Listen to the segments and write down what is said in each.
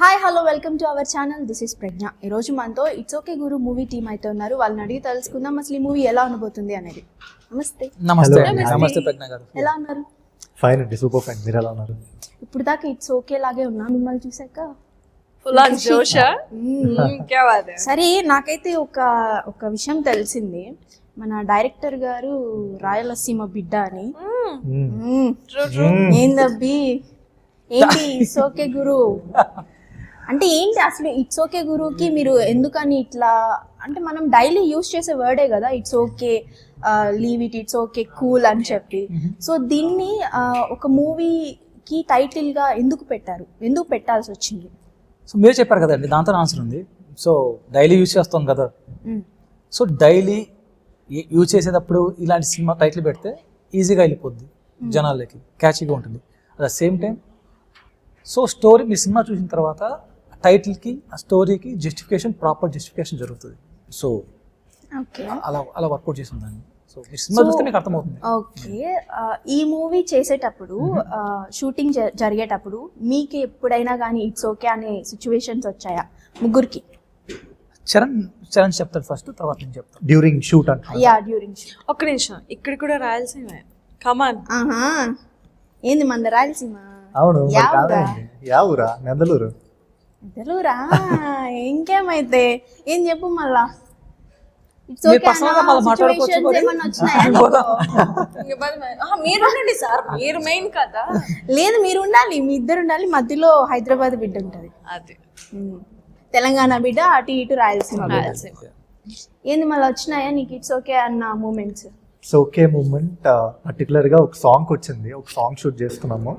Hi hello welcome to our channel. This is Pragna. ఈరోజు మనతో it's okay Guru movie team అయితే ఉన్నారు. వాళ్ళని అడిగి తెలుసుకుందాం అసలు ఈ మూవీ ఎలా ఉండబోతుంది అనేది. నమస్తే. నమస్తే ప్రజ్ఞ గారు. ఎలా ఉన్నారు? ఫైన్ అండి, సూపర్ ఫైన్. మీరు ఎలా ఉన్నారు? ఇప్పుడు దాకా ఇట్స్ ఓకే లాగే ఉన్నా, మిమ్మల్ని చూసాక సరే. నాకైతే ఒక విషయం తెలిసింది, మన డైరెక్టర్ గారు రాయలసీమ బిడ్డ అని. ఏందబ్బి ఏంటి ఇట్స్ ఓకే గురు అంటే ఏంటి అసలు? ఇట్స్ ఓకే గురుకి మీరు ఎందుకని ఇట్లా అంటే, మనం డైలీ యూజ్ చేసే వర్డే కదా it's okay, leave it, it's okay, cool అని చెప్పి. సో దీన్ని ఒక మూవీకి టైటిల్ గా ఎందుకు పెట్టారు, ఎందుకు పెట్టాల్సి వచ్చింది? సో మీరు చెప్పారు కదండి, దాంతో ఆన్సర్ ఉంది. సో డైలీ యూజ్ చేస్తాం కదా, సో డైలీ యూజ్ చేసేటప్పుడు ఇలాంటి సినిమా టైటిల్ పెడితే ఈజీగా వెళ్ళిపోద్ది, జనాలకి క్యాచీగా ఉంటుంది. At the same time so story, me cinema చూసిన తర్వాత టైటిల్కి ఆ స్టోరీకి ప్రాపర్ జస్టిఫికేషన్ జరుగుతుంది. సో అలా వర్కౌట్ చేసి ఉందండి. సో మీ సినిమా చూస్తే మీకు అర్థమవుతుంది. ఓకే, ఈ మూవీ చేసేటప్పుడు షూటింగ్ జరిగేటప్పుడు మీకు ఎప్పుడైనా కానీ ఇట్స్ ఓకే అనే సిచ్యువేషన్స్ వచ్చాయా ముగ్గురికి? చరణ్ చెప్తాడు ఫస్ట్, తర్వాత నేను చెప్తాను. డ్యూరింగ్ షూట్ అంటే డ్యూరింగ్ షూట్. ఒక్క నిమిషం, ఇక్కడ కూడా రాయలసీమ. కమాన్. ఏంది మంద రాయలసీమ? అవును, యా ఊరా? నెందలూరు. తెలుగురా? ఇంకేమైతే ఏం చెప్పు మళ్ళా. మీరుండండి సార్, మీరు మెయిన్ కదా. లేదు, మీరు ఉండాలి, మీ ఇద్దరు ఉండాలి. మధ్యలో హైదరాబాద్ బిడ్డ ఉంటది, అది తెలంగాణ బిడ్డ, అటు ఇటు రాయలసీమ. ఏంది మళ్ళీ వచ్చినాయా నీకు ఇట్స్ ఓకే అన్న moments? It's okay moment particular గా ఒక సాంగ్ వచ్చింది, ఒక సాంగ్ షూట్ చేస్తున్నాము.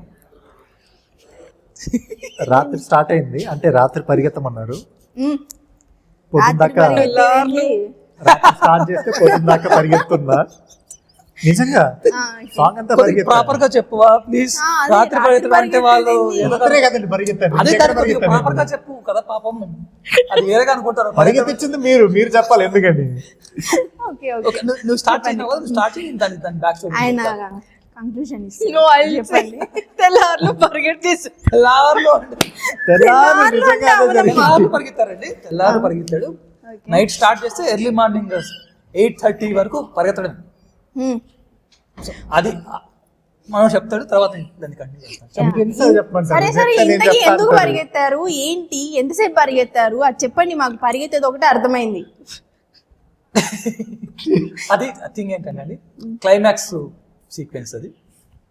రాత్రి స్టార్ట్ అయింది, అంటే రాత్రి పరిగెత్తమన్నారు. పొద్దుందాకా రాత్రి స్టార్ట్ చేస్తే పొద్దుందాకా పరిగెత్తున్నా. నిజంగా సాంగ్ అంతా ప్రాపర్ గా చెప్పువా ప్లీజ్. రాత్రి పరిగెత్తాలంటే వాళ్ళు కదండి పరిగెత్తాను. అదే ప్రాపర్ గా చెప్పు కదా, పాపం అది వేరేగా అనుకుంటారు. పరిగెత్తించింది మీరు చెప్పాలి ఎందుకని. నువ్వు స్టార్ట్ చేసినావు, స్టార్ట్ చేయి, దాని బ్యాక్ స్టోరీ ఆయన కంక్లూజన్ తెల్లారులు పరిగెట్టేసి పరిగెత్తారండి. తెల్లారు పరిగెత్తాడు, నైట్ స్టార్ట్ చేస్తే ఎర్లీ మార్నింగ్ 8:30 వరకు పరిగెత్తడం. అది మనం చెప్తాడు, తర్వాత దాన్ని కంటిన్యూ. సరే సరే, ఇంతకీ ఎందుకు పరిగెత్తారు, ఏంటి, ఎంతసేపు పరిగెత్తారు అది చెప్పండి మాకు. పరిగెత్తేది ఒకటే అర్థమైంది. అది థింగ్ ఏంటంటే క్లైమాక్స్ సీక్వెన్స్ అది.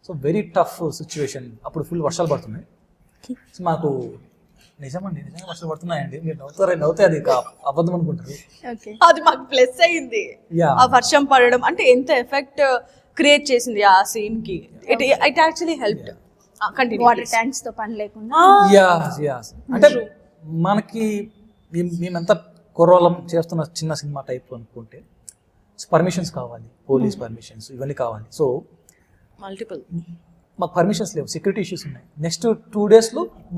So very tough situation. అప్పుడు ఫుల్ వర్షాలు పడుతున్నాయి. సో మాకు నిజంగా వర్షాలు పడుతున్నాయండి. మీరు నవ్వుతే అది అబద్ధం అనుకుంటారు. అది మాకు ప్లస్ అయింది. ఆ వర్షం పడడం అంటే ఎంత ఎఫెక్ట్ క్రియేట్ చేసింది ఆ సీన్ కి. It actually helped. Water tanks తో పని లేకుండా. అంటే మనకి మేమంతా కుర్రోళ్ళం చేస్తున్న చిన్న సినిమా టైప్ అనుకుంటే పర్మిషన్స్ కావాలి, పోలీస్ పర్మిషన్స్ ఇవన్నీ కావాలి. సో మల్టిపుల్ మాకు పర్మిషన్స్ లేవు, సెక్యూరిటీ ఇష్యూస్ ఉన్నాయి. నెక్స్ట్ 2 days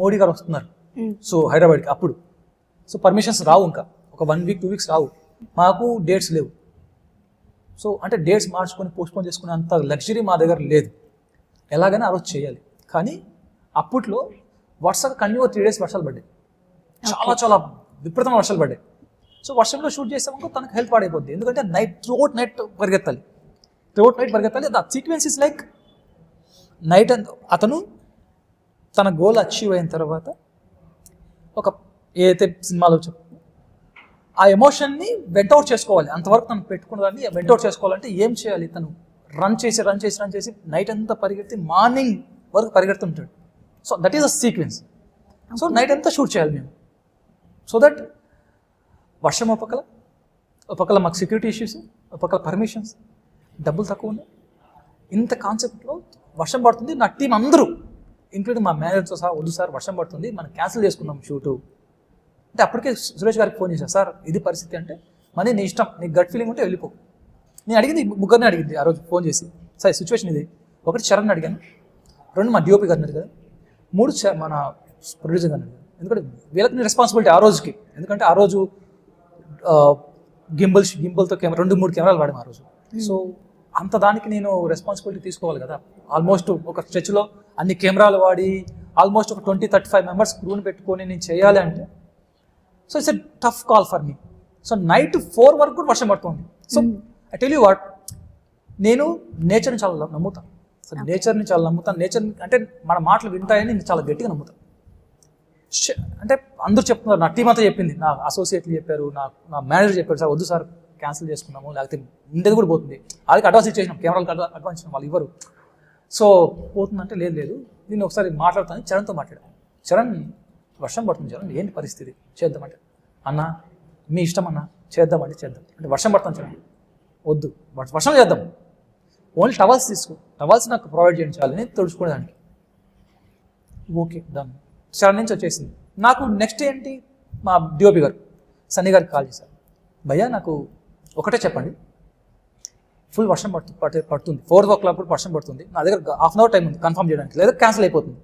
మోడీ గారు వస్తున్నారు సో హైదరాబాద్కి. అప్పుడు సో పర్మిషన్స్ రావు, ఇంకా ఒక 1 week 2 weeks రావు. మాకు డేట్స్ లేవు. సో అంటే డేట్స్ మార్చుకొని పోస్ట్పోన్ చేసుకునే అంత లగ్జరీ మా దగ్గర లేదు. ఎలాగైనా ఆ రోజు చేయాలి. కానీ అప్పట్లో వర్షాలు కంటిన్యూ 3 days వర్షాలు పడ్డాయి, చాలా విపరీతమైన వర్షాలు పడ్డాయి. సో వర్షంలో షూట్ చేసామనుకో తనకు హెల్ప్ పాడైపోద్ది. ఎందుకంటే త్రూఅవుట్ నైట్ పరిగెత్తాలి. The sequence is like night. అతను తన గోల్ అచీవ్ అయిన తర్వాత ఒక ఏదైతే సినిమాలో చెప్పు ఆ ఎమోషన్ని వెంటౌట్ చేసుకోవాలి. అంతవరకు తను పెట్టుకున్న దాన్ని వెంటౌట్ చేసుకోవాలంటే ఏం చేయాలి? తను రన్ చేసి నైట్ అంతా పరిగెత్తి మార్నింగ్ వరకు పరిగెడుతుంటాడు. So that is a sequence. So night అంతా షూట్ చేయాలి మేము. సో దట్ వర్షం ఒక పక్కల మాకు సెక్యూరిటీ ఇష్యూస్, ఒక పక్కల పర్మిషన్స్, డబ్బులు తక్కువ ఉన్నాయి. ఇంత కాన్సెప్ట్లో వర్షం పడుతుంది. నా టీం అందరూ ఇంక్లూడింగ్ మా మేనేజర్తో సహా, వద్దు సార్ వర్షం పడుతుంది, మనం క్యాన్సిల్ చేసుకున్నాం షూటు అంటే. అప్పటికే సురేష్ గారికి ఫోన్ చేశాను, సార్ ఇది పరిస్థితి అంటే, మనీ నీ ఇష్టం, నీకు గట్ ఫీలింగ్ ఉంటే వెళ్ళిపో. నేను అడిగింది ముగ్గురిని అడిగింది ఆ రోజు ఫోన్ చేసి, సార్ సిచ్యువేషన్ ఇది. 1 చరణ్ అడిగాను, 2 మా డిఓపి గారిని అడిగాను, 3 మన ప్రొడ్యూసర్ గారిని అడిగాను. ఎందుకంటే వీళ్ళకి రెస్పాన్సిబిలిటీ ఆ రోజుకి. ఎందుకంటే ఆ రోజు గింబల్తో 2-3 కెమెరాలు వాడాము ఆ రోజు. సో అంత దానికి నేను రెస్పాన్సిబిలిటీ తీసుకోవాలి కదా. ఆల్మోస్ట్ ఒక స్ట్రెచ్లో అన్ని కెమెరాలు వాడి ఆల్మోస్ట్ ఒక 20-35 మెంబర్స్ క్రూని పెట్టుకొని నేను చేయాలి అంటే so it's a tough call for me. So night 4 వరకు కూడా వర్షం పడుతుంది. So I tell you what, నేను నేచర్ని చాలా నమ్ముతాను. సో నేచర్ని చాలా నమ్ముతాను. నేచర్ అంటే మన మాటలు వింటాయని నేను చాలా గట్టిగా నమ్ముతాను. అంటే అందరూ చెప్తున్నారు, నా టీం అంతా చెప్పింది, నా అసోసియేట్లు చెప్పారు, నా మేనేజర్ చెప్పారు, సార్ వద్దు సార్ క్యాన్సిల్ చేసుకున్నాము, లేకపోతే ఉండేది కూడా పోతుంది. వాళ్ళకి అడ్వాన్స్ ఇచ్చేసినాం, కెమెరాలకు అడ్వాన్స్ ఇచ్చినాం, వాళ్ళు ఇవ్వరు. సో పోతుందంటే లేదు నేను ఒకసారి మాట్లాడుతాను. చరణ్తో మాట్లాడాను. చరణ్ వర్షం పడుతుంది, చరణ్ ఏంటి పరిస్థితి, చేద్దామంటే అన్న మీ ఇష్టం అన్న, చేద్దామంటే చేద్దాం అంటే వర్షం పడుతుంది చరణ్, వద్దు వర్షం చేద్దాం, ఓన్లీ టవల్స్ తీసుకో, టవల్స్ నాకు ప్రొవైడ్ చేయించాలని తెలుసుకోవడానికి. Okay done. చరణ్ నుంచి వచ్చేసింది. నాకు నెక్స్ట్ ఏంటి, మా డిఓపి గారు సన్నీ గారికి కాల్ చేశారు, భయ్యా నాకు ఒకటే చెప్పండి, ఫుల్ వర్షం పడుతుంది 4 o'clock వర్షం పడుతుంది, నా దగ్గర హాఫ్ అన్ అవర్ టైం ఉంది కన్ఫర్మ్ చేయడానికి, లేదా క్యాన్సిల్ అయిపోతుంది.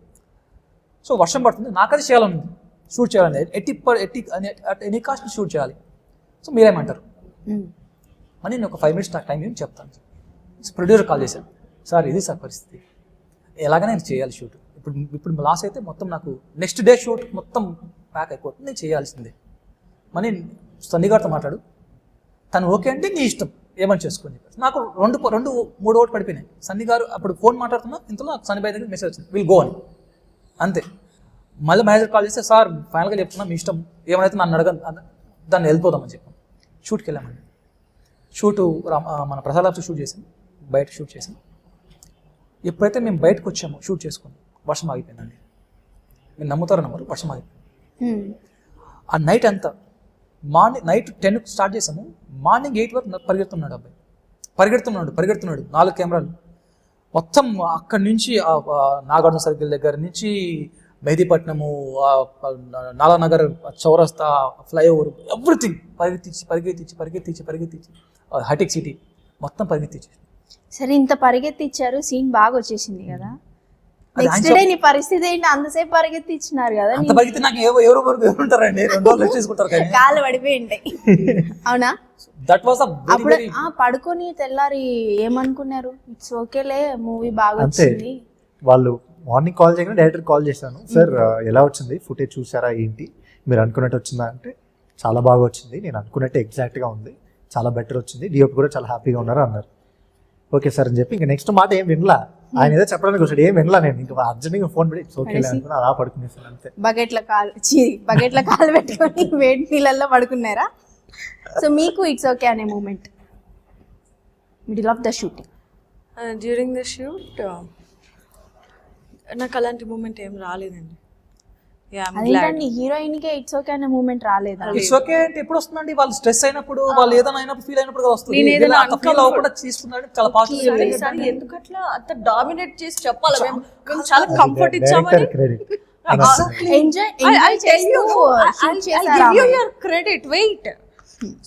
సో వర్షం పడుతుంది, నాకు అది చేయాలని ఉంది, షూట్ చేయాలని, ఎనీ కాస్ట్ షూట్ చేయాలి. సో మీరేమంటారు అని నేను ఒక 5 minutes నాకు టైం ఏమి చెప్తాను. సో ప్రొడ్యూసర్ కాల్ చేశాను, సార్ ఇది సార్ పరిస్థితి, ఎలాగైనా నేను చేయాలి షూట్, ఇప్పుడు లాస్ అయితే మొత్తం నాకు నెక్స్ట్ డే షూట్ మొత్తం ప్యాక్ అయిపోతుంది, నేను చేయాల్సిందే అని సన్నీ గారితో మాట్లాడు, తను ఓకే అంటే నీ ఇష్టం ఏమని చేసుకొని చెప్పారు. నాకు 2-3 ఓట్లు పడిపోయినాయి. సన్నీ గారు అప్పుడు ఫోన్ మాట్లాడుతున్నా, ఇంతలో నాకు సన్నీ బాయ్ దగ్గర మెసేజ్ వచ్చింది, విల్ గో అని, అంతే. మళ్ళీ మేనేజర్ కాల్ చేస్తే, సార్ ఫైనల్గా చెప్తున్నా మీ ఇష్టం, ఏమైతే నన్ను దాన్ని వెళ్ళిపోదామని చెప్పాను. షూట్కి వెళ్ళామండి. షూటు మన ప్రసాద్ లాబ్స్ షూట్ చేసాం, బయట షూట్ చేసాం. ఎప్పుడైతే మేము బయటకు వచ్చామో షూట్ చేసుకొని వర్షం ఆగిపోయిందండి. మీరు నమ్ముతారో నమ్మరు, వర్షం ఆగిపోయింది. ఆ నైట్ అంతా నైట్ 10 స్టార్ట్ చేసాము, మార్నింగ్ 8 వరకు పరిగెడుతున్నాడు అబ్బాయి, పరిగెడుతున్నాడు 4 కెమెరాలు మొత్తం అక్కడి నుంచి నాగార్జున సర్కిల్ దగ్గర నుంచి మెహదీపట్నము, నాలానగర్, చౌరస్తా, ఫ్లైఓవర్, ఎవ్రీథింగ్ పరిగెత్తించి హైటెక్ సిటీ మొత్తం పరిగెత్తించి. సరే ఇంత పరిగెత్తిచ్చారు, సీన్ బాగా వచ్చేసింది కదా, నెక్స్ట్ డే నీ పరిస్థితి ఏంటి, అంతసేపు పరిగెత్తిచ్చినారు కదా, అంత పరిగెత్తి నాకు ఎవరు ఉంటారండి, 2 రోజులు రెస్ట్ చేసుకుంటారు కానీ కాళ్ళు పడిపోయి ఉంటాయి అవునా. దట్ వాస్ అప్పుడు పడుకొని తెల్లారి ఏమనుకున్నారు, ఇట్స్ ఓకేలే మూవీ బాగా వచ్చింది. వాళ్ళు మార్నింగ్ కాల్ చేయగానే డైరెక్టర్ కాల్ చేశాను, సార్ ఎలా వచ్చింది ఫుటేజ్ చూసారా ఏంటి, మీరు అనుకున్నట్టు వచ్చిందా అంటే చాలా బాగా వచ్చింది, నేను అనుకున్నట్టు ఎగ్జాక్ట్గా ఉంది, చాలా బెటర్ వచ్చింది, డిఓపి కూడా చాలా హ్యాపీగా ఉన్నారు అన్నారు. ఓకే సార్ అని చెప్పి ఇంకా నెక్స్ట్ మాట ఏం వినలా, ఆయన ఏదో చెప్పడానికి వచ్చాడు, ఏం వినలా నేను, ఇంకా అర్జెంట్గా ఫోన్ పెట్టి ఇట్స్ ఓకే అనుకున్నా, అలా పడుకునేసాను అంతే. బకెట్ల కాలు పెట్టుకొని వేడి నీళ్ళల్లో పడుకున్నారా. సో మీకు ఇట్స్ ఓకే అనే moment middle of the shooting? During the shoot నాకు అలాంటి మూమెంట్ ఏం రాలేదండి. అదేంటండి హీరోయిన్ కే ఇట్స్ ఓకే అనే మూమెంట్ రాలేదా? ఇట్స్ ఓకే అంటే ఎప్పుడు వస్తుందండి, వాళ్ళు స్ట్రెస్ అయినప్పుడు, వాళ్ళు ఏదైనా అయినప్పుడు ఫీల్ అయినప్పుడు వస్తుంది. నేను ఏదైనా ఫీల్ అవ్వకుండా తీసుకున్నాడు, చాలా పాజిటివ్. ఎందుకు అట్లా అంత డామినేట్ చేసి చెప్పాలి, మేము చాలా కంఫర్ట్ ఇచ్చామని. Credit wait.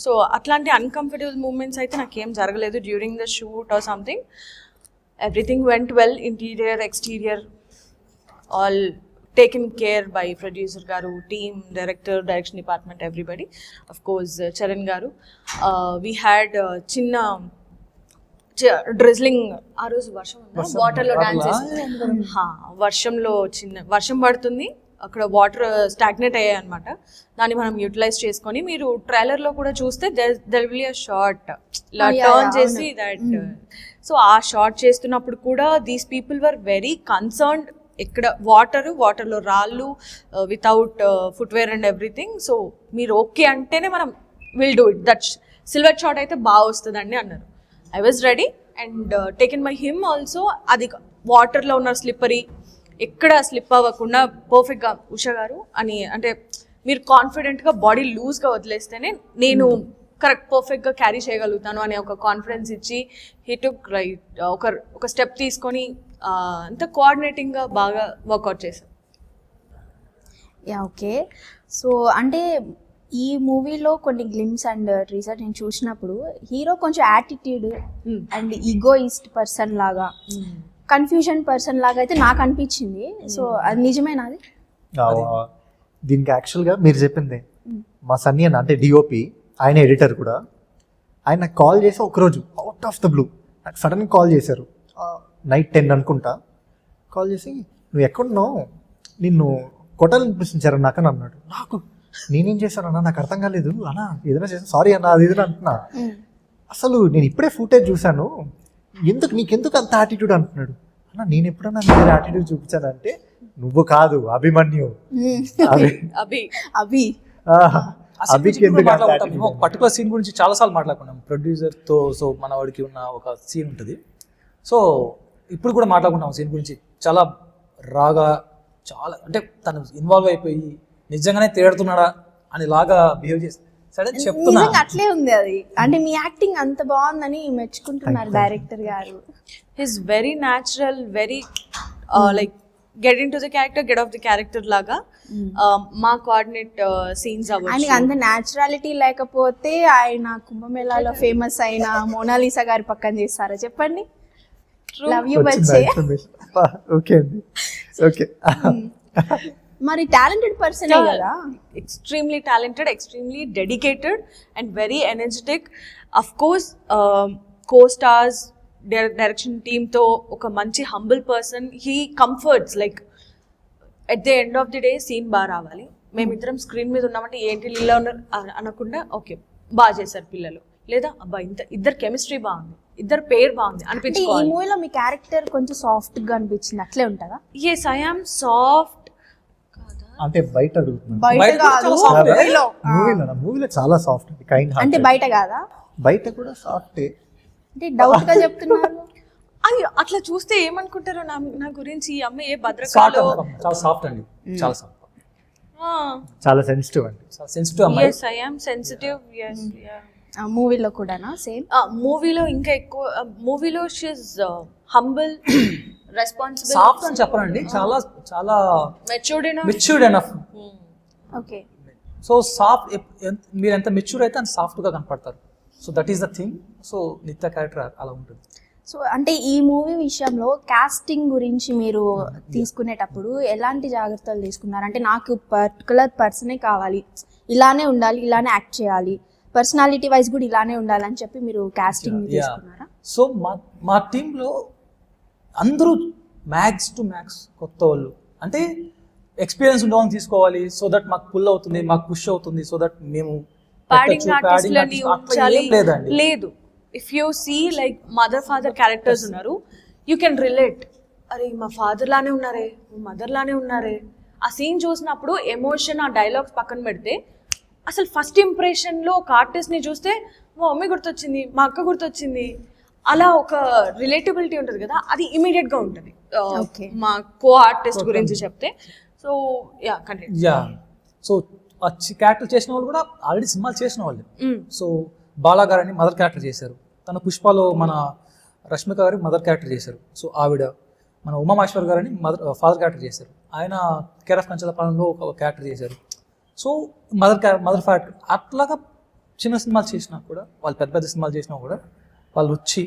సో అట్లాంటి అన్కంఫర్టబుల్ మూమెంట్స్ అయితే నాకేం జరగలేదు during the shoot or something. Everything went well, interior exterior all taken care by producer garu, team, director, direction department, everybody, of course Charan garu. We had chinna drizzling, aa roju varsham unda, water lo dance chestunna, వర్షంలో చిన్న వర్షం పడుతుంది, అక్కడ water stagnate అయ్యాయి అనమాట. దాన్ని మనం utilise చేసుకొని, మీరు ట్రైలర్ లో కూడా చూస్తే there will be a short ఇలా టర్న్ చేసి దట్. సో ఆ షార్ట్ చేస్తున్నప్పుడు కూడా these people were very concerned, ఇక్కడ వాటర్లో రాళ్ళు, without footwear and everything. So మీరు ఓకే అంటేనే మనం will do it, that silver shot అయితే బాగా వస్తుందండి అన్నారు. I was ready and taken my him also. అది వాటర్లో ఉన్న స్లిప్పరీ, ఎక్కడ స్లిప్ అవ్వకుండా పర్ఫెక్ట్గా ఉషా గారు అని, అంటే మీరు కాన్ఫిడెంట్గా బాడీ లూజ్గా వదిలేస్తేనే నేను కరెక్ట్ పర్ఫెక్ట్గా క్యారీ చేయగలుగుతాను అనే ఒక కాన్ఫిడెన్స్ ఇచ్చి హీ టుక్ రైట్ ఒక స్టెప్ తీసుకొని అంత కోఆర్డినేటింగ్గా బాగా వర్కౌట్ చేశాం. Yeah okay. సో అంటే ఈ మూవీలో కొన్ని గ్లిమ్స్ అండ్ టీజర్ నేను చూసినప్పుడు హీరో కొంచెం యాటిట్యూడ్ అండ్ ఈగోయిస్ట్ పర్సన్ లాగా, కన్ఫ్యూజన్ పర్సన్ లాగా అయితే నాకు అనిపించింది. సో అది నిజమేనా? అది దీనికి యాక్చువల్గా మీరు చెప్పింది మా సన్నీ అన్న అంటే డిఓపి, ఆయన ఎడిటర్ కూడా, ఆయన నాకు కాల్ చేసి ఒకరోజు అవుట్ ఆఫ్ ద బ్లూ నాకు సడన్గా కాల్ చేశారు, నైట్ 10 అనుకుంటా. కాల్ చేసి నువ్వు ఎక్కడున్నావు, నిన్ను కొట్టాలనిపిస్తుంది చరణ్ నాకు అని అన్నాడు. నాకు నేనేం చేశాను అన్న, నాకు అర్థం కాలేదు అన్న, ఏదైనా చేశాను సారీ అన్న, అది ఏదైనా అంటున్నా. అసలు నేను ఇప్పుడే ఫుటేజ్ చూశాను, నీకెందుకు అంత యాటిట్యూడ్ అంటున్నాడు. అన్న నేను ఎప్పుడన్నా మీరు యాటిట్యూడ్ చూపించానంటే నువ్వు కాదు అభిమన్యు, అభి అభికి ఎందుకు అంత మాట్లాడుకుంటాం. attitude? ఒక పర్టికులర్ సీన్ గురించి చాలాసార్లు మాట్లాడుకున్నాం ప్రొడ్యూసర్ తో. సో మన వాడికి ఉన్న ఒక సీన్ ఉంటుంది. సో ఇప్పుడు కూడా మాట్లాడుకుంటాం సీన్ గురించి. చాలా రాగా, చాలా అంటే తను ఇన్వాల్వ్ అయిపోయి నిజంగానే తేడుతున్నాడా అని లాగా బిహేవ్ చేసి సడన్ చెప్తున్నా. నిజంగా అట్లే ఉంది అది. అంటే మీ యాక్టింగ్ అంత బాగుందని మెచ్చుకుంటున్నారు డైరెక్టర్ గారు. His very natural, very like get in to the character, get off the character లాగా మా కోఆర్డినేట్ సీన్స్ ఆయనకి అవ్వచ్చు. అంత న్యాచురాలిటీ లేకపోతే ఆయన కుంభమేళాలో ఫేమస్ అయిన మోనాలిసా గారి పక్కన చేస్తారా చెప్పండి? లవ్ యూ వచ్చిందా బచ్చే. information? ఓకే అండి, ఓకే. మరి టాలెంటెడ్ పర్సనే కదా. Extremely talented, extremely dedicated and very energetic. Of course co stars, direction టీమ్తో ఒక మంచి humble person. He comforts like at the end of the day scene బాగా రావాలి, మేమిద్దరం స్క్రీన్ మీద ఉన్నామంటే ఏంటి లీలా ఉన్నారు అనకుండా ఓకే బాగా చేశారు పిల్లలు, లేదా అబ్బా ఇద్దరు కెమిస్ట్రీ బాగుంది, ఇద్దరు పేరు బాగుంది అంటే ఈ అనిపించుకోవాలి. మూవీలో మీ క్యారెక్టర్ కొంచెం సాఫ్ట్ గా అనిపించింది, అట్లే ఉంటుందా? Yes I am soft. అంటే బయట అడుగుతున్నాను, బయట బయట కూడా కాదు, చాలా soft. మూవీలో. మూవీలో చాలా సాఫ్ట్ అండి, కైండ్ అంటే బయట కాదా? బయట కూడా సాఫ్టే. అంటే డౌట్ గా చెప్తున్నారు. అయ్యో అట్లా చూస్తే ఏమనుకుంటారో నా గురించి, ఈ అమ్మ ఏ సాఫ్ట్ భద్రకాలో. చాలా సాఫ్ట్ అండి, చాలా సాఫ్ట్, చాలా సెన్సిటివ్ అండి. చాలా సెన్సిటివ్ అమ్మాయి. Yes I am sensitive. Yes మూవీలో కూడానా సేమ్? మూవీలో ఇంకా ఎక్కువ, మూవీలో షీఈస్ హంబుల్, రెస్పాన్సిబుల్, సాఫ్ట్ అని చెప్పనండి, చాలా చాలా matured enough. Okay. So soft, మీరు ఎంత మెచ్యూర్ అయితే అంత సాఫ్ట్గా కనపడతారు. So that is the thing. So నిత్య క్యారెక్టర్ అలా ఉంటుంది. సో అంటే ఈ మూవీ విషయంలో కాస్టింగ్ గురించి మీరు తీసుకునేటప్పుడు ఎలాంటి జాగ్రత్తలు తీసుకున్నారు? అంటే నాకు పర్టికులర్ పర్సనే కావాలి, ఇలానే ఉండాలి, ఇలానే యాక్ట్ చేయాలి, పర్సనాలిటీ వైజ్ కూడా ఇలానే ఉండాలని చెప్పి మీరు కాస్టింగ్ తీసుకున్నారా? సో మా టీంలో అందరూ మ్యాక్స్ టు మ్యాక్స్ కొత్త వాళ్ళు. అంటే ఎక్స్పీరియన్స్ ఉండవాలని తీసుకోవాలి, సో దట్ మాకు పుల్ అవుతుంది, మాకు పుష్ అవుతుంది, సో దట్ మేము ప్యాడింగ్ ఆర్టిస్ట్లని ఉంచాలి లేదండి. లేదు. If you see like mother father characters ఉన్నారు, యూ కెన్ రిలేట్. అరే మా ఫాదర్ లానే ఉన్నారే, మా మదర్ లానే ఉన్నారే. ఆ సీన్ చూసినప్పుడు ఎమోషన్, ఆ డైలాగ్స్ పక్కన పెడితే అసలు ఫస్ట్ ఇంప్రెషన్లో ఒక ఆర్టిస్ట్ని చూస్తే మా మమ్మీ గుర్తొచ్చింది, మా అక్క గుర్తొచ్చింది, అలా ఒక రిలేటబిలిటీ ఉంటుంది కదా, అది ఇమీడియట్గా ఉంటుంది మా కో ఆర్టిస్ట్ గురించి చెప్తే. So yeah continue. Yeah, so character చేసిన వాళ్ళు కూడా ఆల్రెడీ సినిమాలు చేసిన వాళ్ళు. సో బాలా గారని మదర్ క్యారెక్టర్ చేశారు, తన పుష్పలో మన రష్మిక గారి మదర్ క్యారెక్టర్ చేశారు. సో ఆవిడ మన ఉమామహేశ్వర్ గారని ఫాదర్ క్యారెక్టర్ చేశారు. ఆయన కేర్ ఆఫ్ కంచలపాలెంలో ఒక క్యారెక్టర్ చేశారు. సో మదర్ క్యారెక్టర్ అట్లాగా చిన్న సినిమాలు చేసినా కూడా, వాళ్ళు పెద్ద పెద్ద సినిమాలు చేసినా కూడా వాళ్ళు వచ్చి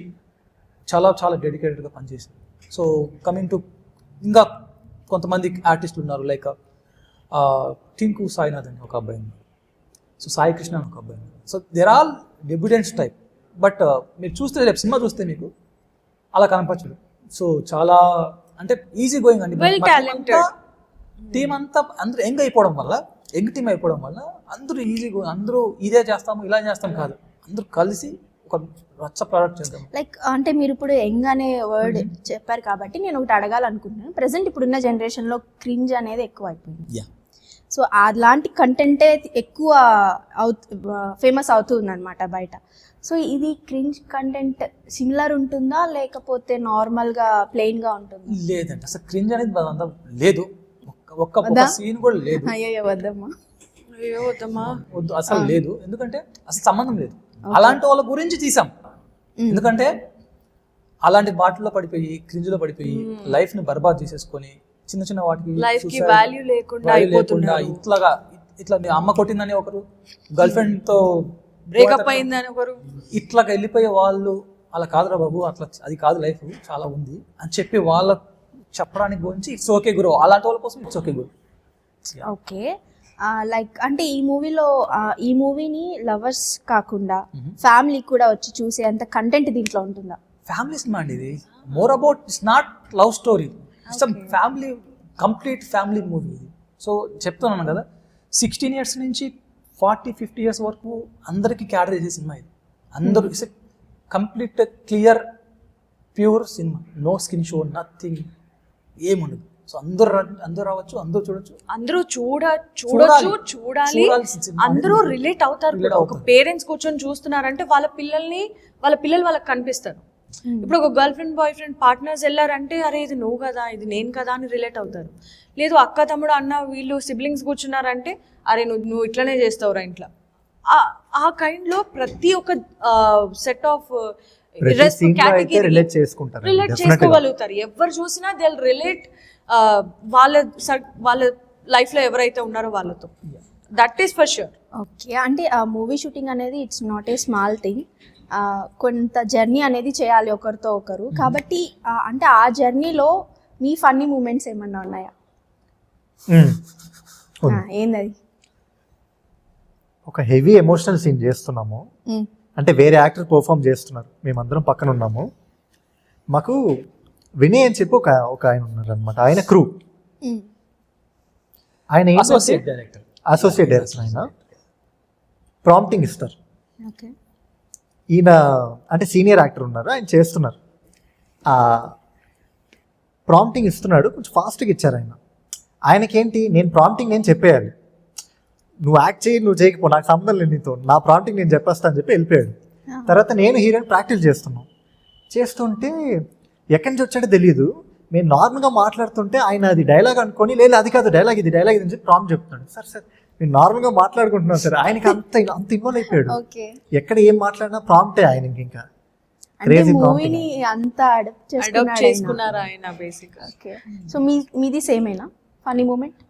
చాలా చాలా డెడికేటెడ్గా పనిచేశారు. సో కమింగ్ టు ఇంకా కొంతమంది ఆర్టిస్టులు ఉన్నారు, లైక్ టింకు సాయినాథ్ అని ఒక అబ్బాయి ఉన్నారు, సో సాయి కృష్ణ అని ఒక అబ్బాయి ఉన్నారు. So there all debutants type. But మీరు చూస్తే రేపు సినిమా చూస్తే మీకు అలా కనపరచదు. సో చాలా అంటే ఈజీ గోయింగ్ అండి. టీం అంతా అందరూ యంగ్ అయిపోవడం వల్ల, యంగ్ టీం అయిపోవడం వల్ల అందరూ ఈజీ గోయింగ్, అందరూ ఇదే చేస్తాము ఇలా చేస్తాం కాదు, అందరూ కలిసి ఒక రచ్చ ప్రోడక్ట్ చేద్దాం. లైక్ అంటే మీరు ఇప్పుడు యంగ్ అనే వర్డ్ చెప్పారు కాబట్టి నేను ఒకటి అడగాలనుకుంటున్నాను. ప్రెసెంట్ ఇప్పుడున్న జనరేషన్లో క్రింజ్ అనేది ఎక్కువ అయిపోయింది. సో అలాంటి కంటెంటే ఎక్కువ ఫేమస్ అవుతుంది అనమాట బయట. సో ఇది క్రింజ్ కంటెంట్ సిమిలర్ ఉంటుందా లేకపోతే నార్మల్గా ప్లెయిన్గా ఉంటుందా? లేదండి, అసలు క్రింజ్ అనేది అంతా లేదు, ఒక్క సీన్ కూడా లేదు. అయ్యో వద్దమ్మా, వద్దు అసలు లేదు, ఎందుకంటే అసలు సంబంధం లేదు. అలాంటి వాళ్ళ గురించి తీసాం, ఎందుకంటే అలాంటి వాటిలో పడిపోయి, క్రింజ్లో పడిపోయి లైఫ్ ని బర్బాద్ చేసేసుకొని చిన్న చిన్న వాటికి వాల్యూ లేకుండా ఇట్లా మీ అమ్మ కొట్టిందని ఒకరు, గర్ల్ ఫ్రెండ్ తో బ్రేకప్ అయిందని ఒకరు, ఇట్లా వెళ్ళిపోయే వాళ్ళు అలా కాదురా బాబు, అట్లా అది కాదు, లైఫ్ చాలా ఉంది అని చెప్పి వాళ్ళ చెప్పడానికి గురించి ఇట్స్ ఓకే గురు, అలాంటి వాళ్ళ కోసం it's okay Guru. Okay. Like అంటే ఈ మూవీని లవర్స్ కాకుండా ఫ్యామిలీ కూడా వచ్చి చూసే అంత కంటెంట్ దీంట్లో ఉంటుందా? ఫ్యామిలీ సినిమా అండి ఇది, more about it's not love story, it's family complete family movie ఇది. సో చెప్తున్నాను కదా 16 years నుంచి 40-50 years వరకు అందరికీ క్యాటర్ చేసే సినిమా ఇది. అందరూ it's complete clear pure cinema, no skin show, nothing, ఏముండదు. సో అందరూ రావచ్చు, అందరూ చూడొచ్చు, అందరూ చూడాలి, చూడాల్సిన సినిమా. అందరూ రిలేట్ అవుతారు కూడా. ఒక పేరెంట్స్ కూర్చొని చూస్తున్నారంటే వాళ్ళ పిల్లలు వాళ్ళకి కనిపిస్తారు. ఇప్పుడు ఒక girlfriend boyfriend partners వెళ్ళారంటే అరే ఇది నువ్వు కదా, ఇది నేను కదా అని రిలేట్ అవుతారు. లేదు అక్క తమ్ముడు అన్న వీళ్ళు సిబ్లింగ్స్ కూర్చున్నారంటే అరే నువ్వు ఇట్లనే చేస్తావురా ఇంట్లో. ఆ కైండ్ లో ప్రతి ఒక్క సెట్ ఆఫ్ రిలేట్ చేసుకుంటారు, రిలేట్ చేసుకోగలుగుతారు. ఎవరు చూసినా దే రిలేట్ వాళ్ళ లైఫ్ లో ఎవరైతే ఉన్నారో వాళ్ళతో. That is for sure. Okay, అంటే ఆ మూవీ షూటింగ్ అనేది it's not a small thing. కొంత జర్నీ అనేది చేయాలి ఒకరితో ఒకరు. కాబట్టి అంటే ఆ జర్నీలో మీ ఫన్నీ మూమెంట్స్ ఏమన్నా ఉన్నాయా? ఏందది? ఒక హెవీ ఎమోషనల్ సీన్ చేస్తున్నాము, అంటే వేరే యాక్టర్ పర్ఫామ్ చేస్తున్నారు, మేమందరం పక్కన ఉన్నాము. మాకు వినయ్ అని చెప్పి ఒక ఆయన ఉన్నారు అనమాట, ఆయన క్రూ, ఆయన అసోసియేట్ డైరెక్టర్ ఆయన ప్రాంప్టింగ్ ఇస్తారు. ఓకే, ఈయన అంటే సీనియర్ యాక్టర్ ఉన్నారు, ఆయన చేస్తున్నారు, ప్రాంప్టింగ్ ఇస్తున్నాడు, కొంచెం ఫాస్ట్గా ఇచ్చారు ఆయన. ఆయనకేంటి, నేను ప్రాంప్టింగ్ నేను చెప్పేయాలి, నువ్వు యాక్ట్ చేయి, నువ్వు చేయకపో, నాకు సంబంధం లేదు నీతో, నా ప్రాంప్టింగ్ నేను చెప్పేస్తా అని చెప్పి వెళ్ళిపోయాడు. తర్వాత నేను హీరోయిన్ ప్రాక్టీస్ చేస్తుంటే ఎక్కడి నుంచి వచ్చాడో తెలియదు, నేను నార్మల్గా మాట్లాడుతుంటే ఆయన అది డైలాగ్ అనుకొని, లేదు అది కాదు డైలాగ్, ఇది డైలాగ్ అని చెప్పి ప్రాంప్ట్ చెప్తున్నాడు. సార్ నేను నార్మల్గా మాట్లాడుకుంటున్నాను సార్, ఆయనకి అంత ఇన్వాల్వ్ అయిపోయాడు. ఎక్కడ ఏం మాట్లాడినా ప్రాంప్టే ఆయనకి, ఇంకా క్రేజీ ప్రాంప్ట్. అంత అడాప్ట్ చేసుకున్నారు ఆయన బేసిక్. ఓకే, సో మీది సేమేనా ఫన్నీ మూమెంట్?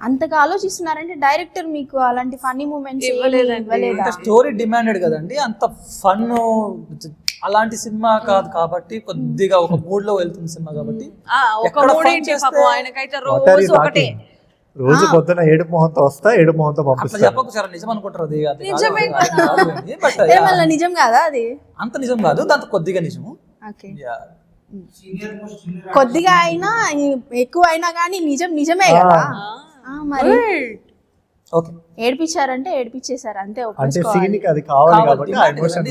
అంతగా ఆలోచిస్తున్నారంటే డైరెక్టర్ మీకు అలాంటి ఫన్నీ మూమెంట్స్ ఇవ్వలేదా? స్టోరీ డిమాండెడ్ కదండి, అంత ఫన్ అలాంటి సినిమా కాదు కాబట్టి, కొద్దిగా ఒక మూడ్ లో వెళ్తుంది సినిమా కాబట్టి. రోజు పొద్దున ఏడు మొహంతో వస్తా, ఏడు మొహంతో పంపిస్తా. చెప్పకు సార్, నిజం అనుకుంటారు అది, నిజం కాదా? అది అంత నిజం కాదు, దాంతో కొద్దిగా నిజము. కొద్దిగా అయినా ఎక్కువ అయినా కానీ నిజమే కదా. మరి ఓకే, ఏడిపించారంటే ఏడిపించేశారు అంతే. అంటే సీన్ కి అది కావాలి కాబట్టి ఆ ఎమోషన్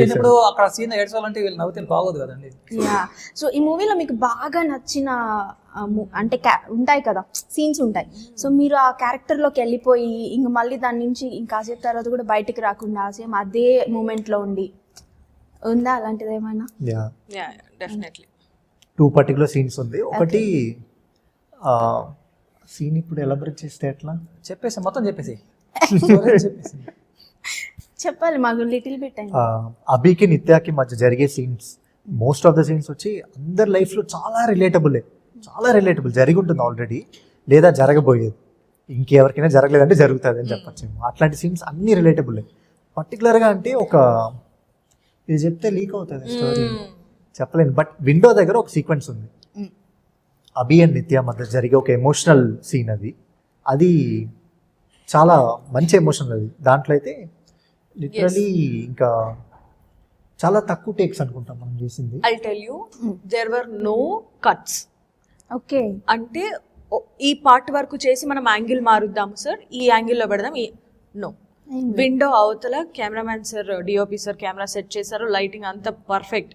ఇప్పుడు అక్కడ సీన్ ఏడ్చాలంటే వీళ్ళు నవ్వుతే బాగోదు కదండి. సో ఈ మూవీలో మీకు బాగా నచ్చిన అంటే ఉంటాయి కదా సీన్స్ ఉంటాయి, సో మీరు ఆ క్యారెక్టర్ లోకి వెళ్ళిపోయి ఇంక మళ్ళీ దాని నుంచి ఇంకాసేపు తర్వాత కూడా బయటకు రాకుండా సేమ్ అదే మూమెంట్ లో ఉండి ఉందా అలాంటిది ఏమైనా? డెఫినెట్లీ 2 పర్టికులర్ సీన్స్ ఉంది. ఒకటి సీన్ ఇప్పుడు ఎలాబరేట్ చేస్తే ఎట్లా చెప్పేసి మొత్తం చెప్పేసి చెప్పాలి మాకు లిటిల్ బిట్. అభికి నిత్యాకి మధ్య జరిగే scenes, most of the scenes వచ్చి అందరి లైఫ్లో చాలా రిలేటబుల్ జరిగి ఉంటుంది ఆల్రెడీ, లేదా జరగబోయేది, ఇంకెవరికైనా జరగలేదంటే జరుగుతుంది అని చెప్పచ్చు. అట్లాంటి సీన్స్ అన్ని రిలేటబుల్. పర్టికులర్గా అంటే ఒక ఇది చెప్తే లీక్ అవుతుంది స్టోరీ, చెప్పలేను. బట్ విండో దగ్గర ఒక సీక్వెన్స్ ఉంది, అభి అండ్ నిత్య మధ్య జరిగే ఒక ఎమోషనల్ సీన్. అది చాలా మంచి ఎమోషనల్. అది దాంట్లో అయితే లిటరలీ ఇంకా చాలా తక్కువ టేక్స్ అనుకుంటాం మనం చేసింది. I tell you, there were no cuts. Okay, అంటే ఈ పార్ట్ వరకు చేసి మనం యాంగిల్ మారుద్దాము సార్, ఈ యాంగిల్లో పెడదాం, నో. విండో అవతల cameraman sir, DOP sir camera set చేశారు, లైటింగ్ అంతా పర్ఫెక్ట్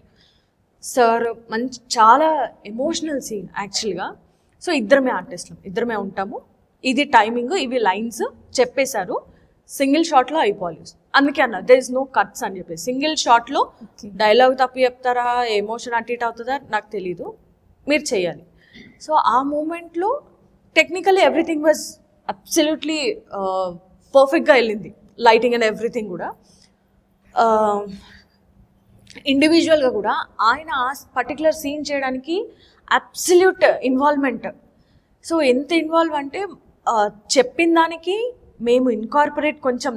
సార్, మంచి చాలా ఎమోషనల్ సీన్ యాక్చువల్గా. సో ఇద్దరమే ఆర్టిస్టులు, ఇద్దరమే ఉంటాము, ఇది టైమింగ్, ఇవి లైన్స్ చెప్పేశారు, సింగిల్ షాట్లో అయిపోవాలి. అందుకే అన్న దేర్ ఇస్ నో కట్స్ అని చెప్పేసి. సింగిల్ షాట్లో డైలాగ్ తప్పు చెప్తారా, ఎమోషన్ అటు ఇటు అవుతుందా నాకు తెలీదు, మీరు చేయాలి. సో ఆ మూమెంట్లో టెక్నికల్లీ ఎవ్రీథింగ్ వాజ్ అబ్సల్యూట్లీ పర్ఫెక్ట్గా వెళ్ళింది, లైటింగ్ అండ్ ఎవ్రీథింగ్ కూడా. ఇండివిజువల్గా కూడా ఆయన ఆ పర్టికులర్ సీన్ చేయడానికి అబ్సల్యూట్ ఇన్వాల్వ్మెంట్. సో ఎంత ఇన్వాల్వ్ అంటే చెప్పిన దానికి మేము ఇన్కార్పొరేట్ కొంచెం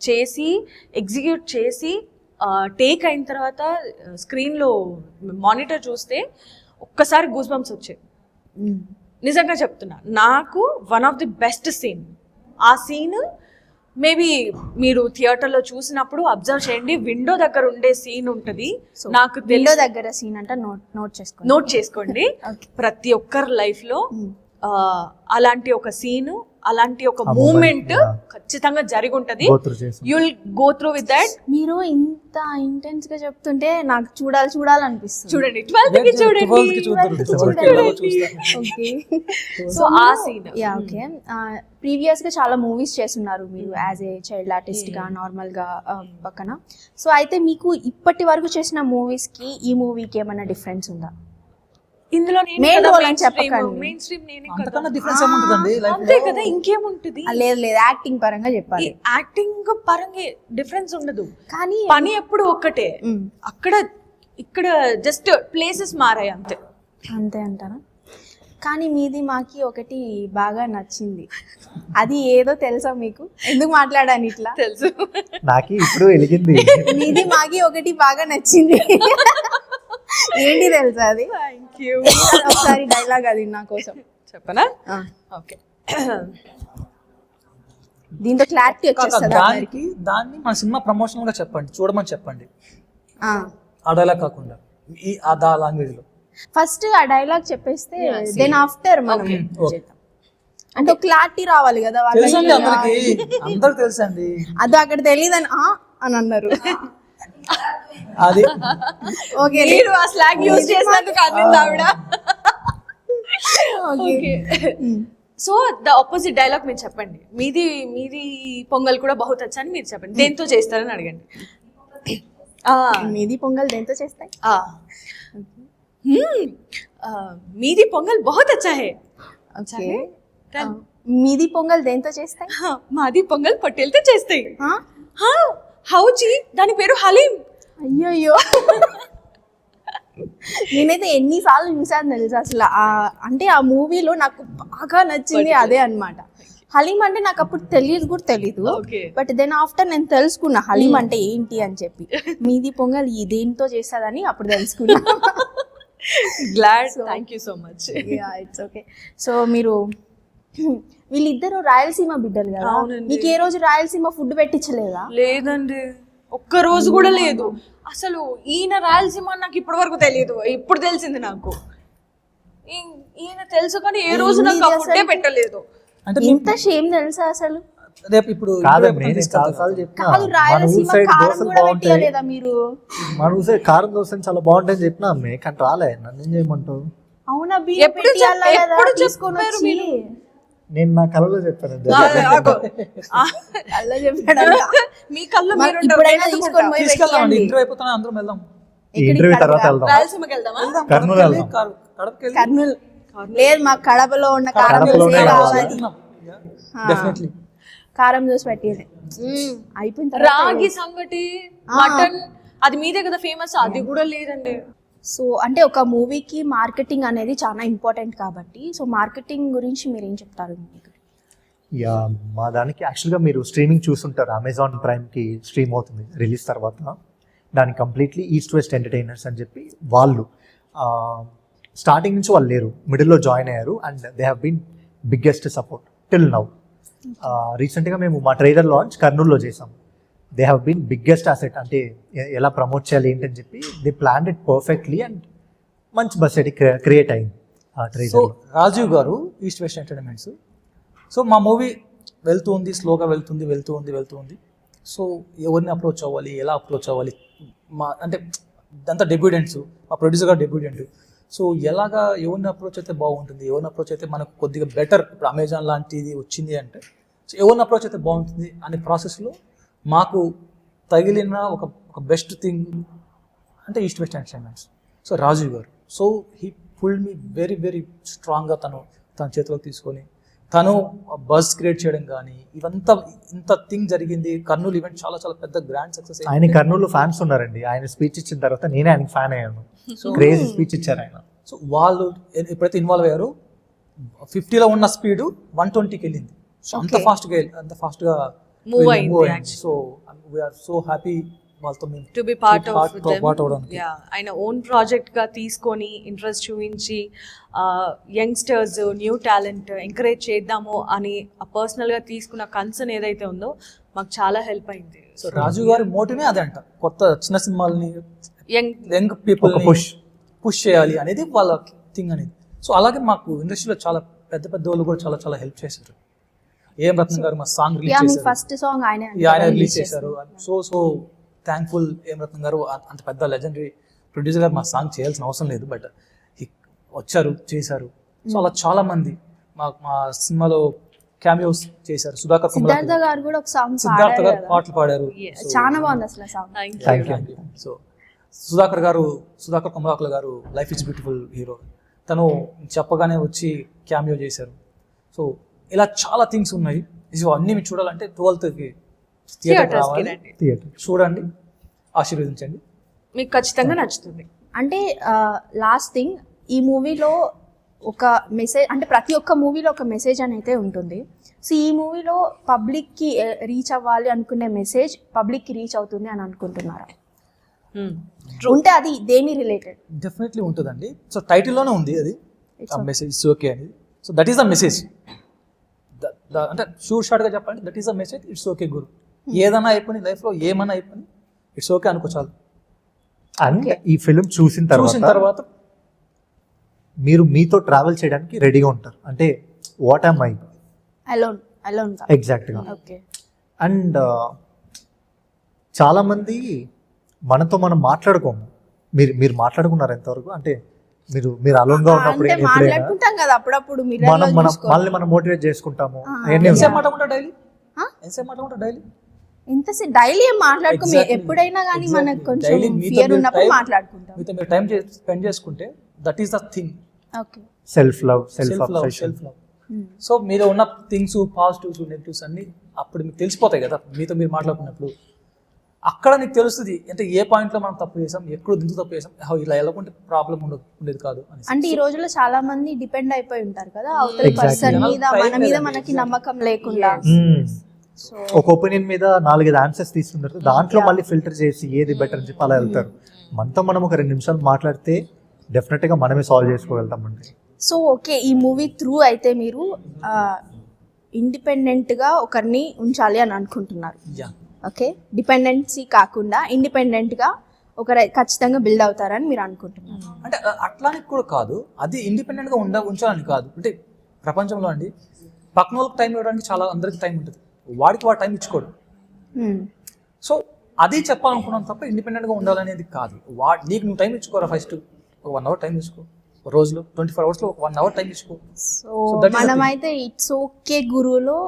చేసి ఎగ్జిక్యూట్ చేసి టేక్ అయిన తర్వాత స్క్రీన్లో మానిటర్ చూస్తే ఒక్కసారి గూస్ బంప్స్ వచ్చాయి. నిజంగా చెప్తున్నా, నాకు one of the best scene. ఆ సీన్ మేబీ మీరు థియేటర్లో చూసినప్పుడు అబ్జర్వ్ చేయండి, విండో దగ్గర ఉండే సీన్ ఉంటుంది. నాకు విండో దగ్గర సీన్ అంటే నోట్ చేసుకోండి. నోట్ చేసుకోండి. ప్రతి ఒక్కరి లైఫ్ లో అలాంటి ఒక సీన్, అలాంటి ఒక మూమెంట్ ఖచ్చితంగా జరిగి ఉంటది. You'll go through with that. మీరు ఇంత ఇంటెన్స్ గా చెప్తుంటే నాకు చూడాలనిపిస్తుంది. చూడండి 12th కి చూడండి. సో ఆ సీన్ ఓకే. ప్రీవియస్ గా చాలా మూవీస్ చేస్తున్నారు మీరు యాజ్ ఏ చైల్డ్ ఆర్టిస్ట్ గా, నార్మల్ గా పక్కన. సో అయితే మీకు ఇప్పటి వరకు చేసిన మూవీస్ కి ఈ మూవీకి ఏమైనా డిఫరెన్స్ ఉందా? ఇందులో మెయిన్ రోల్ అని చెప్పకండి. మెయిన్ స్ట్రీమ్ నేనే అంతకన్నా డిఫరెన్స్ ఏముంటుందండి లైఫ్ అంతే కదా, ఇంకేముంటుంది? లేదు యాక్టింగ్ పరంగా చెప్పాలి. యాక్టింగ్ పరంగా డిఫరెన్స్ ఉండదు, కానీ పని ఎప్పుడు ఒక్కటే. అక్కడ ఇక్కడ జస్ట్ ప్లేసెస్ మారాయి అంతే. అంతే అంటారా? కానీ మీది మాకి ఒకటి బాగా నచ్చింది. అది ఏదో తెలుసా మీకు? ఎందుకు మాట్లాడాను ఇట్లా? తెలుసు, నాకు ఇప్పుడు వెలిగింది. మీది మాకి ఒకటి బాగా నచ్చింది. ఏంటి తెలుసా అది? Thank you. ఒకసారి డైలాగ్ అది నా కోసం చెప్పనా? ఓకే, దీంతో క్లారిటీ వచ్చేస్తుంది. దాన్ని మన సినిమా ప్రమోషనల్ గా చెప్పండి, చూడమని చెప్పండి. ఆ డైలాగ్ కాకుండా ఆ లాంగ్వేజ్ లో ఫస్ట్ ఆ డైలాగ్ చెప్పేస్తే దెన్ ఆఫ్టర్ మనం చేద్దాం. అంటే క్లారిటీ రావాలి కదా తెలుసండి వాళ్ళకి. అందరికి తెలుసండి. అది అక్కడ తెలియదని అని అన్నారు. అది ఓకే, మీరు ఆ స్లాగ్ యూజ్ చేసినందుకు అనింది ఆవిడ. Okay, so the opposite dialogue మీరు చెప్పండి. మీది పొంగల్ కూడా బహుత్ అచ్చా అని మీరు చెప్పండి. దేంతో చేస్తారని అడగండి. మీది పొంగల్ దేంతో చేస్తాయి? మీది పొంగల్ బహుత్ అచ్చా హై. మీది పొంగల్ దేంతో చేస్తాయి? మాది పొంగల్ పొట్టేలతో చేస్తాయి. హౌజీ, దాని పేరు హలీం. అయ్యో, నేనైతే ఎన్నిసార్లు చూసాను తెలుసా అసలు. అంటే ఆ మూవీలో నాకు బాగా నచ్చింది అదే అన్నమాట. హలీం అంటే నాకు అప్పుడు తెలీదు. బట్ దెన్ ఆఫ్టర్ నేను తెలుసుకున్నా హలీం అంటే ఏంటి అని చెప్పి. మీది పొంగల్ దేంతో చేస్తుందని అప్పుడు తెలుసుకున్నా. Glad, thank you so much. It's okay. So మీరు వీళ్ళిద్దరు రాయలసీమ బిడ్డలు కదా, మీకు ఏ రోజు రాయలసీమ ఫుడ్ పెట్టించలేదా? లేదండి, ఒక్క రోజు కూడా లేదు. అసలు ఈయన రాయలసీమ నాకు ఇప్పటి వరకు తెలియదు, ఇప్పుడు తెలిసింది నాకు. ఈయన తెలుసు కానీ ఏ రోజు నాకు ఆ ఫుడ్డే పెట్టలేదు. అంటే ఇంత షేమ్ తెలుసా అసలు? రేపు ఇప్పుడు కాదు, రాయలసీమ కారం కూడా పెట్టలేదా మీరు? మన ఊసే కారం దోశ చాలా బాగుంటాయని చెప్పినా అమ్మే, కానీ రాలే. నన్ను ఏం చేయమంటావు? అవునా, బియ్యం పెట్టాలా కదా తీసుకొని వచ్చి? నేను నా కళలో చెప్పాను. అలా చెప్పాడు. మీ కళ్ళు మీరు ఇప్పుడైనా తీసుకొని పోయి తీసుకెళ్దామండి, ఇంటర్వ్యూ అయిపోతానే అందరం వెళ్దాం. ఇంటర్వ్యూ తర్వాత వెళ్దాం. రాయలసీమకి వెళ్దామా? కర్నూలు వెళ్దాం. కర్నూలు లేదు, మాకు కడపలో ఉన్న కారం దోశ కావాలి. డెఫినెట్లీ కారం దోశ పెట్టేది అయిపోయింది. రాగి సంగటి, మటన్, అది మీదే కదా ఫేమస్, అది కూడా లేదండి. సో అంటే ఒక మూవీకి మార్కెటింగ్ అనేది చాలా ఇంపార్టెంట్ కాబట్టి, సో మార్కెటింగ్ గురించి మీరు ఏం చెప్తారు? యా, మా దానికి యాక్చువల్గా మీరు స్ట్రీమింగ్ చూస్తుంటారు. అమెజాన్ ప్రైమ్కి స్ట్రీమ్ అవుతుంది రిలీజ్ తర్వాత. దానికి కంప్లీట్లీ ఈస్ట్ వెస్ట్ ఎంటర్టైనర్స్ అని చెప్పి వాళ్ళు స్టార్టింగ్ నుంచి వాళ్ళు లేరు, మిడిల్లో జాయిన్ అయ్యారు. And they have been biggest support till now. రీసెంట్గా మేము మా ట్రైలర్ లాంచ్ కర్నూలులో చేసాం. They have been biggest asset. అంటే ఎలా ప్రమోట్ చేయాలి ఏంటని చెప్పి they planned it perfectly and మంచి బడ్జెట్ క్రియేట్ అయింది ఆ so trailer. Rajiv garu East west entertainments. So మా మూవీ వెళ్తుంది, స్లోగా వెళ్తుంది. సో ఎవరిని అప్రోచ్ అవ్వాలి, ఎలా అప్రోచ్ అవ్వాలి, మా అంటే అంతా డెబ్యూటెంట్స్, మా ప్రొడ్యూసర్ గారు డెబ్యూటెంట్. సో ఎలాగా ఎవరిని అప్రోచ్ అయితే బాగుంటుంది, ఎవరిని అప్రోచ్ అయితే మనకు కొద్దిగా బెటర్, ఇప్పుడు అమెజాన్ లాంటిది వచ్చింది అంటే సో ఎవరిని అప్రోచ్ అయితే బాగుంటుంది అనే ప్రాసెస్లో మాకు తగిలిన ఒక బెస్ట్ థింగ్ అంటే east west entertainments. So Rajiv garu, so he pulled me very very స్ట్రాంగ్గా తన చేతిలోకి తీసుకొని తను బజ్ క్రియేట్ చేయడం కానీ ఇవంతా ఇంత థింగ్ జరిగింది. కర్నూలు ఈవెంట్ చాలా చాలా పెద్ద గ్రాండ్ సక్సెస్. ఆయన కర్నూలు ఫ్యాన్స్ ఉన్నారండి. ఆయన స్పీచ్ ఇచ్చిన తర్వాత నేనే ఆయనకి ఫ్యాన్ అయ్యాను. క్రేజీ స్పీచ్ ఇచ్చారు ఆయన. సో వాళ్ళు ఎప్పుడైతే ఇన్వాల్వ్ అయ్యారో 50లో ఉన్న స్పీడ్ 120కి వెళ్ళింది. సో అంత ఫాస్ట్గా మూవ్ అయింది. సో వీఆర్ సో హ్యాపీ వాళ్ళతో మేము to be part of part అవడానికి. ఆయన ఓన్ ప్రాజెక్ట్ గా తీసుకొని ఇంట్రెస్ట్ చూపించి యంగ్స్టర్స్ న్యూ టాలెంట్ ఎంకరేజ్ చేద్దాము అని పర్సనల్ గా తీసుకున్న కన్సర్న్ ఏదైతే ఉందో మాకు చాలా హెల్ప్ అయింది. సో రాజు గారి మోటివే అదే అంట, కొత్త చిన్న సినిమాలని young young people push. Push చేయాలి అనేది వాళ్ళ థింగ్ అనేది. సో అలాగే మాకు ఇండస్ట్రీలో చాలా పెద్ద పెద్ద వాళ్ళు కూడా చాలా చాలా హెల్ప్ చేశారు. ఏం రత్న గారు మా సాంగ్ రిలీజ్ యా మీ చేశారు, ఫస్ట్ సాంగ్ ఆయనే ఆయన రిలీజ్ చేశారు. సో థ్యాంక్ఫుల్ ఏం రత్న గారు, అంత పెద్ద లెజెండరీ ప్రొడ్యూసర్ గారు మా సాంగ్ చేయాల్సిన అవసరం లేదు, బట్ వచ్చారు చేశారు. సో అలా చాలా మంది మా సినిమాలో క్యామియోస్ చేశారు. సుధాకర్ సిద్ధార్థ కుమరాకుల గారు కూడా ఒక సాంగ్ సిద్ధార్థ పాడారు గారు కదా. పాటలు పాడారు. చాలా బాగుంది అసలు song. Thank you. So Sudhakar Kumarakula garu life is beautiful hero, తను చెప్పగానే వచ్చి క్యామియో చేశారు. సో ఇలా చాలా థింగ్స్ ఉన్నాయి. ఇవి అన్నీ మీరు చూడాలంటే 12th థియేటర్ రావాలి, థియేటర్ చూడండి, ఆశీర్వదించండి. మీకు ఖచ్చితంగా నచ్చుతుంది. అంటే లాస్ట్ థింగ్, ఈ మూవీలో ఒక మెసేజ్, అంటే ప్రతి ఒక్క మూవీలో ఒక మెసేజ్ అని అయితే ఉంటుంది. సో ఈ మూవీలో పబ్లిక్కి రీచ్ అవ్వాలి అనుకునే మెసేజ్ పబ్లిక్కి రీచ్ అవుతుంది అని అనుకుంటున్నారా? ఉంటే అది దేని రిలేటెడ్? డెఫినెట్లీ ఉంటుందండి. సో టైటిల్లోనే ఉంది అది, ఆ మెసేజ్ ఇట్స్ ఓకే అనేది. So that is the message. అంటే షార్ట్గా చెప్పాలంటే that is the message, it's okay Guru. ఏదైనా అయిపోయి లైఫ్లో ఏమైనా అయిపోయి ఇట్స్ ఓకే అనుకో చాలు. అండ్ ఈ ఫిలిం చూసిన తర్వాత మీరు మీతో ట్రావెల్ చేయడానికి రెడీగా ఉంటారు. అంటే వాట్ ఆమ్ ఐ అలోన్ ఎగ్జాక్ట్గా. ఓకే. అండ్ చాలామంది మనతో మనం మాట్లాడుకోము. మీరు మాట్లాడుకున్నారు ఎంతవరకు? అంటే మీరు అలోన్గా ఉన్నప్పుడు అంటే ఎప్పుడైనా మాట్లాడుకుంటాం కదా అప్పుడప్పుడు, మనల్ని మనం మోటివేట్ చేసుకుంటాము. ఎంతసేపు మాట్లాడుకుంటా డైలీ, ఎంతసేపు మాట్లాడుకుంటా డైలీ, ఎంతసేపు డైలీ ఏం మాట్లాడుకో. ఎప్పుడైనా కానీ మనకు కొంచెం ఫియర్ ఉన్నప్పుడు మాట్లాడుకుంటాం. మీతో మీరు టైం స్పెండ్ చేసుకుంటే that is the thing. Okay. Self love self love. So మీలో ఉన్న థింగ్స్, పాజిటివ్స్ నెగిటివ్స్ అన్ని అప్పుడు మీకు తెలిసిపోతాయి కదా మీతో మీరు మాట్లాడుకున్నప్పుడు. అక్కడ నీకు తెలుస్తుంది అంటే ఏ పాయింట్లో మనం తప్పు చేసాం, ఎక్కడ ఎందుకు తప్పు చేసాం, ఇలా వెళ్ళకుంటే ప్రాబ్లం ఉండేది కాదు అని. అంటే ఈ రోజుల్లో చాలా మంది డిపెండ్ అయిపోయి ఉంటారు కదా అవతల పర్సన్ మీద, మన మీద మనకి నమ్మకం లేకుండా. సో ఒక ఒపీనియన్ మీద 4-5 ఆన్సర్స్ తీసుకుంటారు, దాంట్లో మళ్ళీ ఫిల్టర్ చేసి ఏది బెటర్ అని చెప్పి అలా వెళ్తారు. మనతో మనం ఒక 2 నిమిషాలు మాట్లాడితే డెఫినెట్గా మనమే సాల్వ్ చేసుకోగలుగుతామండి. సో ఓకే, ఈ మూవీ త్రూ అయితే మీరు ఇండిపెండెంట్గా ఒకరిని ఉంచాలి అని అనుకుంటున్నారు. Yeah, okay. డిపెండెన్సీ కాకుండా ఇండిపెండెంట్గా ఒకరు ఖచ్చితంగా బిల్డ్ అవుతారని మీరు అనుకుంటున్నారు. అంటే అట్లానికి కూడా కాదు, అది ఇండిపెండెంట్గా ఉంచాలని కాదు. అంటే ప్రపంచంలో అండి పక్కన వాళ్ళకి టైం ఇవ్వడానికి చాలా అందరికి టైం ఉంటుంది, వాడికి వాడు టైం ఇచ్చుకోడు. సో అది చెప్పాలనుకున్నాను తప్ప ఇండిపెండెంట్గా ఉండాలనేది కాదు. నీకు నువ్వు టైం ఇచ్చుకోరా, ఫస్ట్ ఒక 1 hour టైం ఇచ్చుకో, రోజులో 24 hours లో ఒక 1 hour టైం ఇచ్చుకో. సో మనమైతే ఇట్స్ ఓకే గురువులో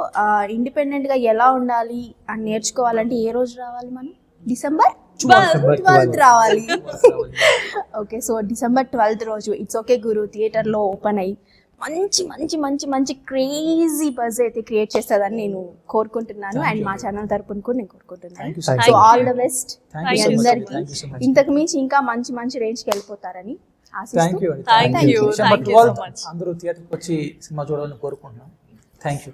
ఇండిపెండెంట్గా ఎలా ఉండాలి అని నేర్చుకోవాలంటే ఏ రోజు రావాలి మనం? December 12th రావాలి. ఓకే. సో December 12th రోజు ఇట్స్ ఓకే గురు థియేటర్లో ఓపెన్ అయ్యి మంచి మంచి మంచి మంచి క్రేజీ బజ్ అయితే క్రియేట్ చేస్తుందని నేను కోరుకుంటున్నాను. అండ్ మా ఛానల్ తరపున కూడా నేను కోరుకుంటున్నాను. సో ఆల్ ద బెస్ట్ మీ అందరికి. ఇంతకు మించి ఇంకా మంచి మంచి రేంజ్కి వెళ్ళిపోతారని thank you. Thank you so much. అందరూ థియేటర్కి వచ్చి సినిమా చూడాలని కోరుకుంటున్నాం. Thank you.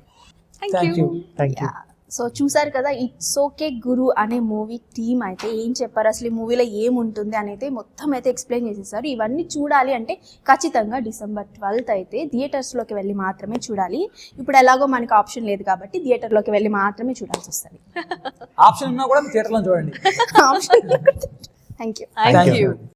Thank you. Thank you. So చూసారు కదా, ఇట్స్ ఓకే గురు అనే మూవీ టీమ్ అయితే ఏం చెప్పారు, అసలు ఈ మూవీలో ఏముంటుంది అని అయితే మొత్తం అయితే ఎక్స్ప్లెయిన్ చేసేసారు. ఇవన్నీ చూడాలి అంటే ఖచ్చితంగా December 12th అయితే థియేటర్స్లోకి వెళ్ళి మాత్రమే చూడాలి. ఇప్పుడు ఎలాగో మనకి ఆప్షన్ లేదు కాబట్టి థియేటర్లోకి వెళ్ళి మాత్రమే చూడాల్సి వస్తుంది. ఆప్షన్ ఉన్నా కూడా థియేటర్లో చూడండి. Option. Thank you. Thank you.